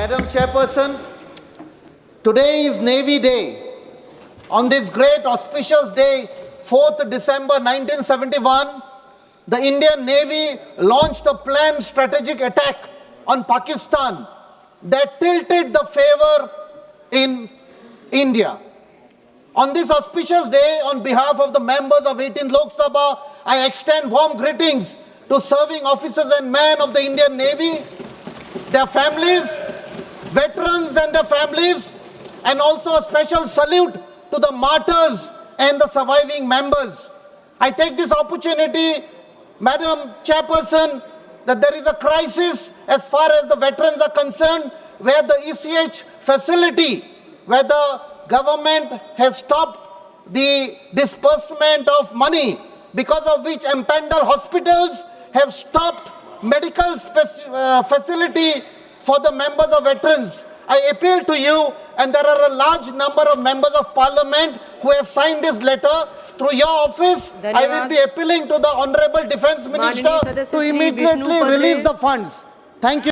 Madam Chairperson, today is Navy Day. On this great auspicious day, 4th December 1971, the Indian Navy launched a planned strategic attack on Pakistan that tilted the favor in India. On this auspicious day, on behalf of the members of 18th Lok Sabha, I extend warm greetings to serving officers and men of the Indian Navy, their families, veterans and their families, and also a special salute to the martyrs and the surviving members. I take this opportunity, Madam Chairperson, that there is a crisis as far as the veterans are concerned, where the ECHS facility, where the government has stopped the disbursement of money, because of which Empandal hospitals have stopped medical facility for the members of veterans. I appeal to you, and there are a large number of members of parliament who have signed this letter. Through your office, I will be appealing to the Honorable Defence Minister to immediately release the funds. Thank you.